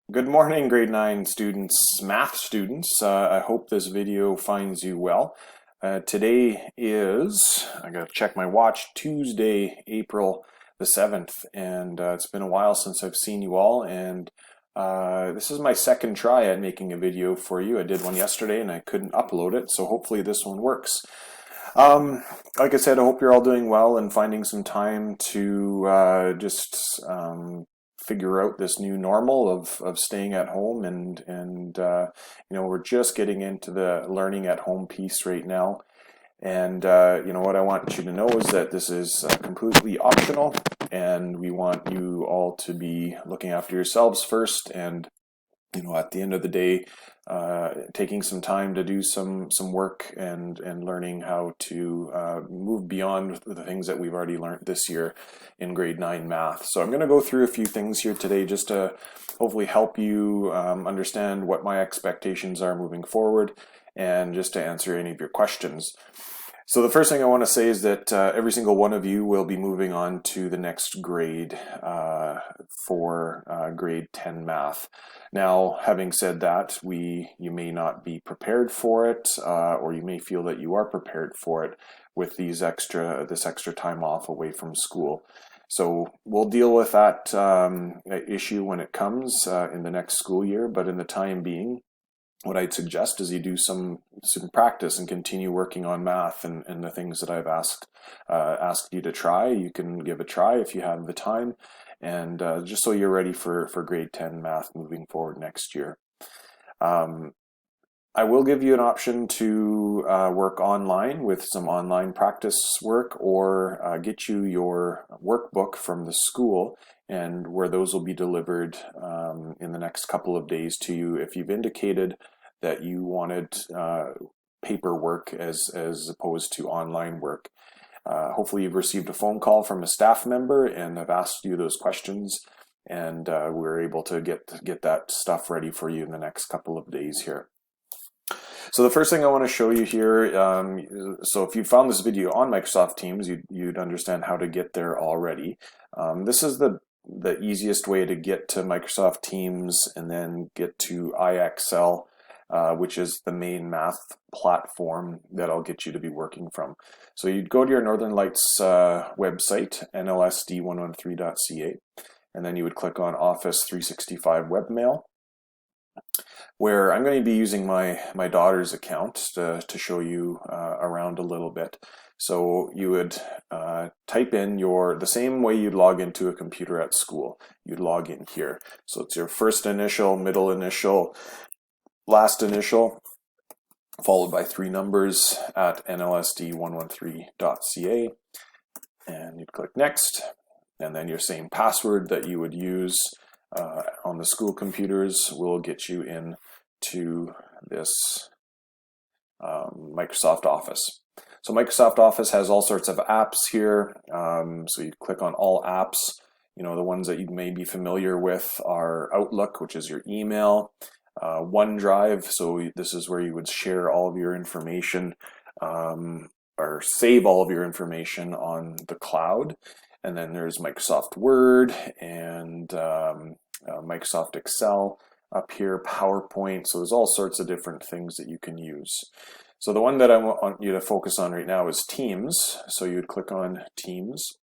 Good morning, grade 9 students, math students. I hope this video finds you well. Today is, I gotta check my watch, Tuesday, April the 7th, and it's been a while since I've seen you all, and this is my second try at making a video for you. I did one yesterday and I couldn't upload it, so hopefully this one works. Like I said, I hope you're all doing well and finding some time to just figure out this new normal of staying at home and we're just getting into the learning at home piece right now. And what I want you to know is that this is completely optional, and we want you all to be looking after yourselves first, and at the end of the day, taking some time to do some work and learning how to move beyond the things that we've already learned this year in grade 9 math. So I'm going to go through a few things here today just to hopefully help you understand what my expectations are moving forward, and just to answer any of your questions. So the first thing I want to say is that every single one of you will be moving on to the next grade for grade 10 math. Now, having said that, you may not be prepared for it, or you may feel that you are prepared for it with this extra time off away from school. So we'll deal with that issue when it comes in the next school year, but in the time being, what I'd suggest is you do some practice and continue working on math and the things that I've asked you to try. You can give a try if you have the time, and just so you're ready for grade 10 math moving forward next year. I will give you an option to work online with some online practice work, or get you your workbook from the school, and where those will be delivered in the next couple of days to you if you've indicated that you wanted paperwork as opposed to online work. Hopefully you've received a phone call from a staff member and have asked you those questions, and we're able to get that stuff ready for you in the next couple of days here. So the first thing I want to show you here, so if you found this video on Microsoft Teams, you'd understand how to get there already. This is the easiest way to get to Microsoft Teams and then get to IXL, which is the main math platform that I'll get you to be working from. So you'd go to your Northern Lights website, nlsd113.ca, and then you would click on Office 365 Webmail, where I'm going to be using my daughter's account to show you around a little bit. So you would type in the same way you'd log into a computer at school. You'd log in here. So it's your first initial, middle initial, last initial, followed by 3 numbers at nlsd113.ca, and you'd click next, and then your same password that you would use on the school computers will get you into this Microsoft Office. So Microsoft Office has all sorts of apps here. So you click on all apps. The ones that you may be familiar with are Outlook, which is your email, OneDrive, so this is where you would share all of your information or save all of your information on the cloud. And then there's Microsoft Word and Microsoft Excel up here, PowerPoint. So there's all sorts of different things that you can use. So the one that I want you to focus on right now is Teams. So you'd click on Teams,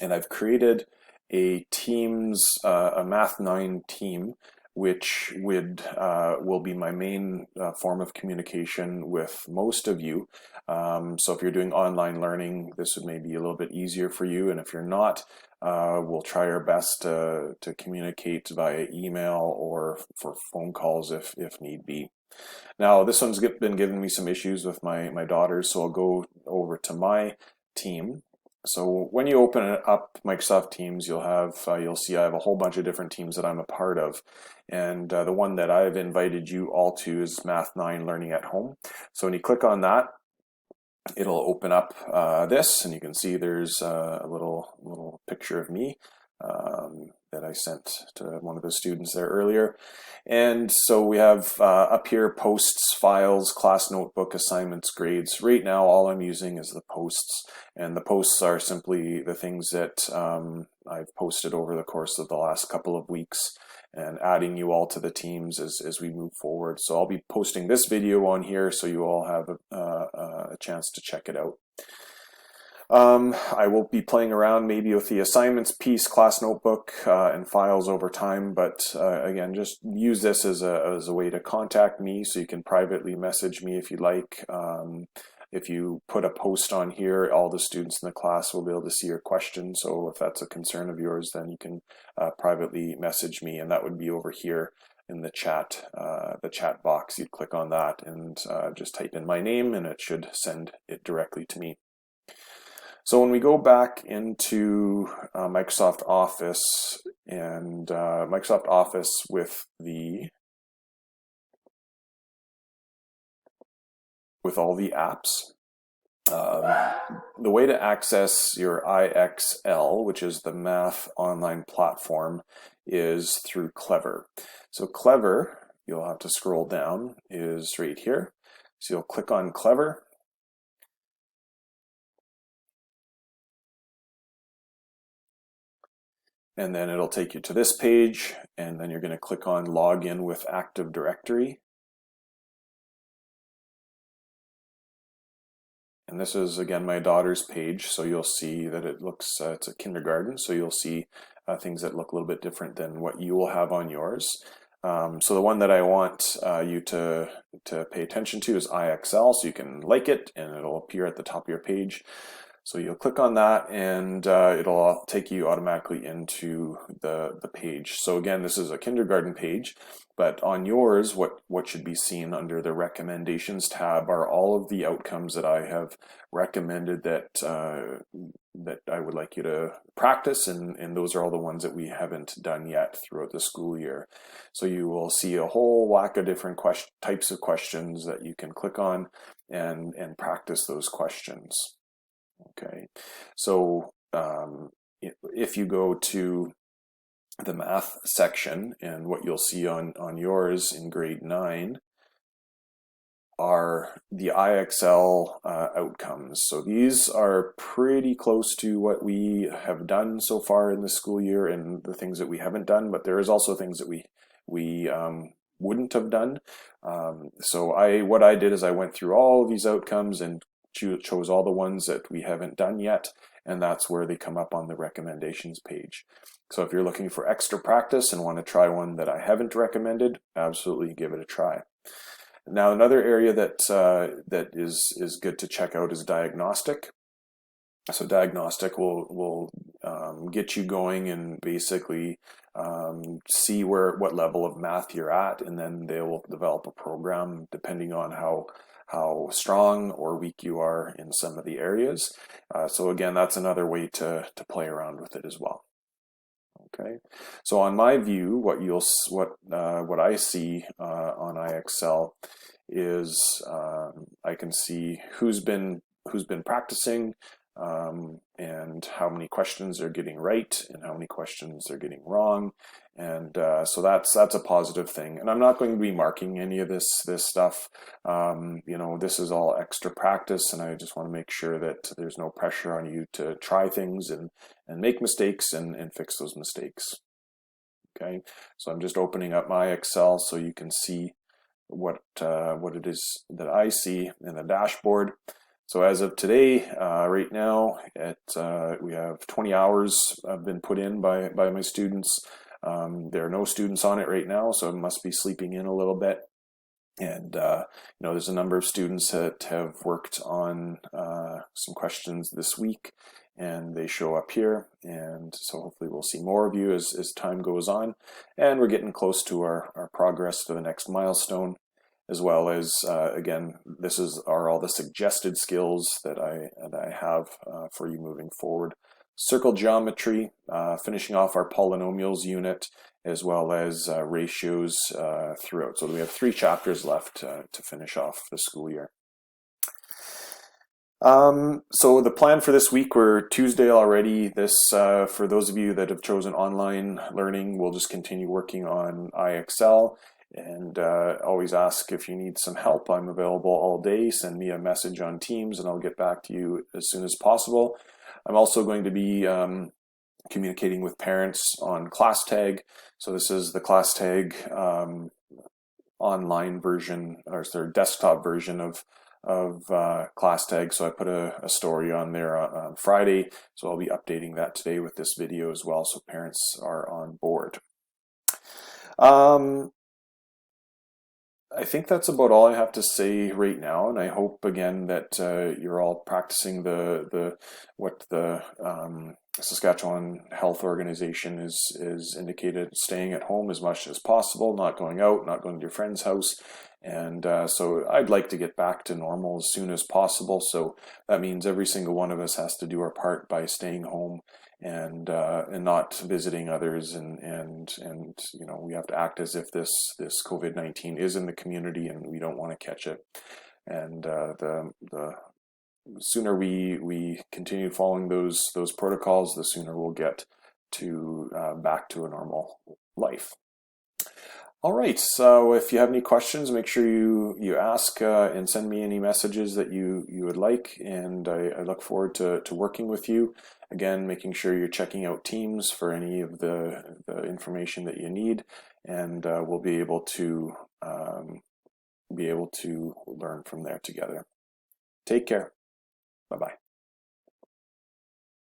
and I've created a Teams, a Math 9 team, which will be my main form of communication with most of you. So if you're doing online learning, this would maybe be a little bit easier for you, and if you're not, we'll try our best to communicate via email or for phone calls if need be. Now, this one's been giving me some issues with my daughters, so I'll go over to my team. So when you open up Microsoft Teams, you'll see I have a whole bunch of different teams that I'm a part of, and the one that I've invited you all to is Math 9 Learning at Home. So when you click on that, it'll open up this, and you can see there's a little picture of me I sent to one of the students there earlier. And so we have up here posts, files, class notebook, assignments, grades. Right now all I'm using is the posts, and the posts are simply the things that I've posted over the course of the last couple of weeks, and adding you all to the teams as we move forward. So I'll be posting this video on here so you all have a chance to check it out. I will be playing around maybe with the assignments piece, class notebook, and files over time, but again, just use this as a way to contact me, so you can privately message me if you like. If you put a post on here, all the students in the class will be able to see your question. So if that's a concern of yours, then you can privately message me, and that would be over here in the chat box. You'd click on that and just type in my name, and it should send it directly to me. So when we go back into Microsoft Office and Microsoft Office with all the apps, the way to access your IXL, which is the math online platform, is through Clever. So Clever, you'll have to scroll down, is right here. So you'll click on Clever. And then it'll take you to this page, and then you're going to click on Login with Active Directory. And this is, again, my daughter's page, so you'll see that it looks, it's a kindergarten, so you'll see things that look a little bit different than what you will have on yours. So the one that I want you to pay attention to is IXL, so you can like it, and it'll appear at the top of your page. So you'll click on that, and it'll take you automatically into the page. So again, this is a kindergarten page, but on yours, what should be seen under the recommendations tab are all of the outcomes that I have recommended that that I would like you to practice, and those are all the ones that we haven't done yet throughout the school year. So you will see a whole whack of different types of questions that you can click on and practice those questions. Okay, so if you go to the math section, and what you'll see on yours in grade 9 are the IXL outcomes. So these are pretty close to what we have done so far in the school year and the things that we haven't done, but there is also things that we wouldn't have done. So what I did is I went through all of these outcomes and chose all the ones that we haven't done yet, and that's where they come up on the recommendations page. So if you're looking for extra practice and want to try one that I haven't recommended, absolutely give it a try. Now, another area that is good to check out is diagnostic. So diagnostic will get you going and basically see what level of math you're at, and then they will develop a program depending on how strong or weak you are in some of the areas. So again, that's another way to play around with it as well. Okay, so on my view, what I see on IXL is I can see who's been practicing, and how many questions they're getting right and how many questions they're getting wrong, and so that's a positive thing. And I'm not going to be marking any of this stuff. You know, this is all extra practice, and I just want to make sure that there's no pressure on you to try things and make mistakes and fix those mistakes. Okay, so I'm just opening up my Excel so you can see what it is that I see in the dashboard. So as of today, right now, we have 20 hours have been put in by my students. There are no students on it right now, so it must be sleeping in a little bit. And you know, there's a number of students that have worked on some questions this week, and they show up here. And so hopefully we'll see more of you as time goes on. And we're getting close to our progress to the next milestone, as well as, again, this are all the suggested skills that I have for you moving forward. Circle geometry, finishing off our polynomials unit, as well as ratios throughout. So we have 3 chapters left to finish off the school year. So the plan for this week, we're Tuesday already. For those of you that have chosen online learning, we'll just continue working on IXL, and always ask if you need some help. I'm available all day. Send me a message on Teams and I'll get back to you as soon as possible. I'm also going to be communicating with parents on ClassTag. So this is the ClassTag online version, or their desktop version of ClassTag. So I put a story on there on Friday, so I'll be updating that today with this video as well, so parents are on board. I think that's about all I have to say right now, and I hope again that you're all practicing what the Saskatchewan Health Organization is indicated: staying at home as much as possible, not going out, not going to your friend's house. And so I'd like to get back to normal as soon as possible. So that means every single one of us has to do our part by staying home and not visiting others, and you know, we have to act as if this COVID-19 is in the community and we don't want to catch it. And the sooner we continue following those protocols, the sooner we'll get to back to a normal life. All right, so if you have any questions, make sure you ask and send me any messages that you would like, and I look forward to working with you. Again, making sure you're checking out Teams for any of the information that you need, and we'll be able to learn from there together. Take care. Bye-bye.